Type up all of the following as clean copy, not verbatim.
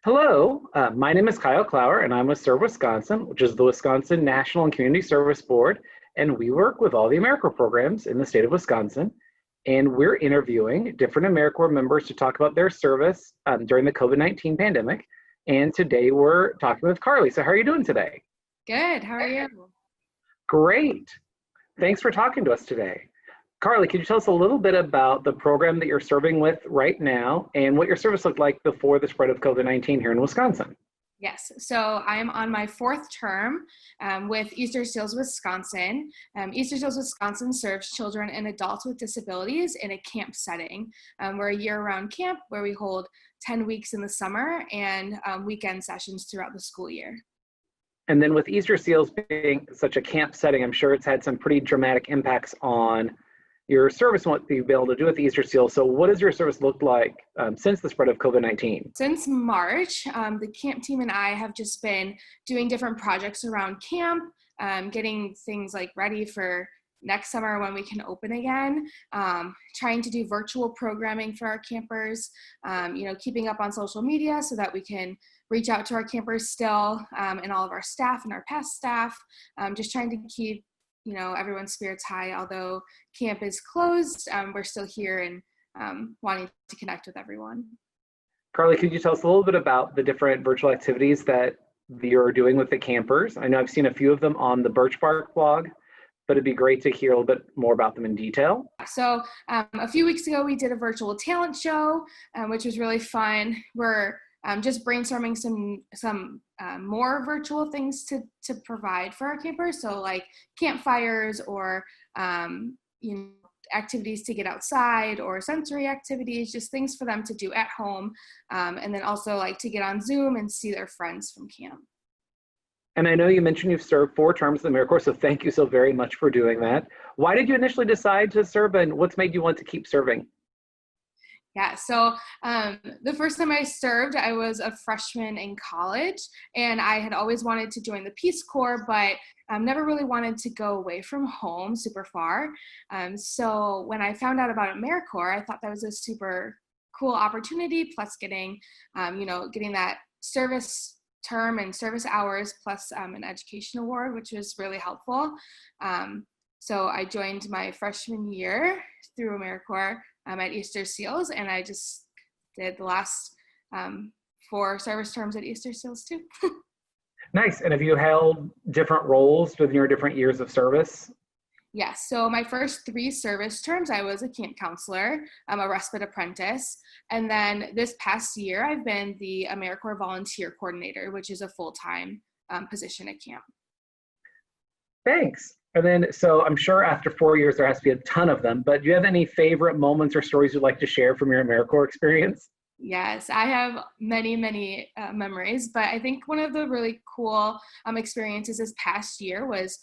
Hello, my name is Kyle Clower, and I'm with Serve Wisconsin, which is the Wisconsin National and Community Service Board, and we work with all the AmeriCorps programs in the state of Wisconsin, and we're interviewing different AmeriCorps members to talk about their service during the COVID-19 pandemic, and today we're talking with Carlee. So how are you doing today? Good. How are you? Great. Thanks for talking to us today. Carlee, could you tell us a little bit about the program that you're serving with right now and what your service looked like before the spread of COVID-19 here in Wisconsin? Yes. So I'm on my fourth term with Easterseals Wisconsin. Easterseals Wisconsin serves children and adults with disabilities in a camp setting. We're a year-round camp where we hold 10 weeks in the summer and weekend sessions throughout the school year. And then with Easterseals being such a camp setting, I'm sure it's had some pretty dramatic impacts on your service and what you've been able to do with the Easterseals. So what does your service look like since the spread of COVID-19? Since March, the camp team and I have just been doing different projects around camp, getting things like ready for next summer when we can open again, trying to do virtual programming for our campers, keeping up on social media so that we can reach out to our campers still and all of our staff and our past staff, just trying to keep everyone's spirits high. Although camp is closed, we're still here and wanting to connect with everyone. Carlee, could you tell us a little bit about the different virtual activities that you're doing with the campers? I know I've seen a few of them on the Birch Bark blog, but it'd be great to hear a little bit more about them in detail. So a few weeks ago, we did a virtual talent show, which was really fun. We're just brainstorming some more virtual things to provide for our campers. So like campfires or, activities to get outside or sensory activities, just things for them to do at home. And then also like to get on Zoom and see their friends from camp. And I know you mentioned you've served 4 terms in AmeriCorps, so thank you so very much for doing that. Why did you initially decide to serve, and what's made you want to keep serving? Yeah, so the first time I served, I was a freshman in college, and I had always wanted to join the Peace Corps, but never really wanted to go away from home super far. So when I found out about AmeriCorps, I thought that was a super cool opportunity, plus getting that service term and service hours, plus an education award, which was really helpful. So I joined my freshman year through AmeriCorps at Easterseals, and I just did the last 4 service terms at Easterseals too. Nice. And have you held different roles within your different years of service? Yes. So my first 3 service terms, I was a camp counselor, a respite apprentice. And then this past year, I've been the AmeriCorps volunteer coordinator, which is a full-time position at camp. Thanks. And then, so I'm sure after 4 years, there has to be a ton of them, but do you have any favorite moments or stories you'd like to share from your AmeriCorps experience? Yes, I have many memories, but I think one of the really cool experiences this past year was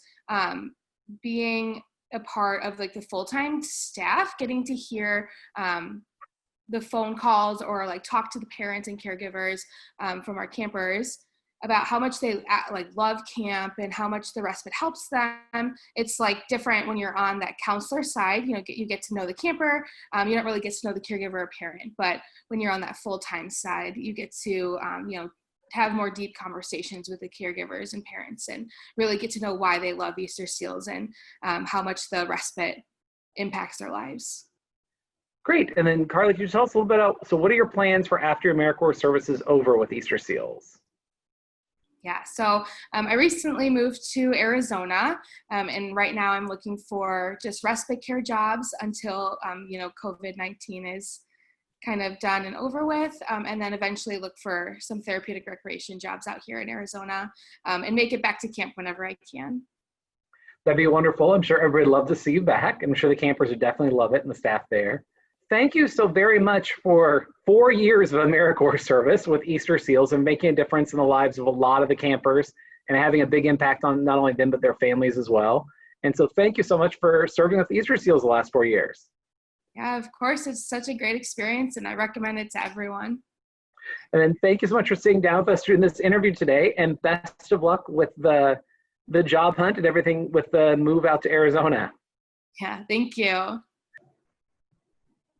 being a part of like the full-time staff, getting to hear the phone calls or like talk to the parents and caregivers from our campers about how much they love camp and how much the respite helps them. It's like different when you're on that counselor side, you get to know the camper. You don't really get to know the caregiver or parent, but when you're on that full-time side, you get to, have more deep conversations with the caregivers and parents and really get to know why they love Easterseals and how much the respite impacts their lives. Great. And then Carlee, could you tell us a little bit about, so what are your plans for after AmeriCorps service is over with Easterseals? Yeah, so I recently moved to Arizona, and right now I'm looking for just respite care jobs until, COVID-19 is kind of done and over with, and then eventually look for some therapeutic recreation jobs out here in Arizona, and make it back to camp whenever I can. That'd be wonderful. I'm sure everybody would love to see you back. I'm sure the campers would definitely love it and the staff there. Thank you so very much for 4 years of AmeriCorps service with Easterseals and making a difference in the lives of a lot of the campers and having a big impact on not only them, but their families as well. And so thank you so much for serving with Easterseals the last 4 years. Yeah, of course. It's such a great experience and I recommend it to everyone. And then thank you so much for sitting down with us during this interview today, and best of luck with the job hunt and everything with the move out to Arizona. Yeah, thank you.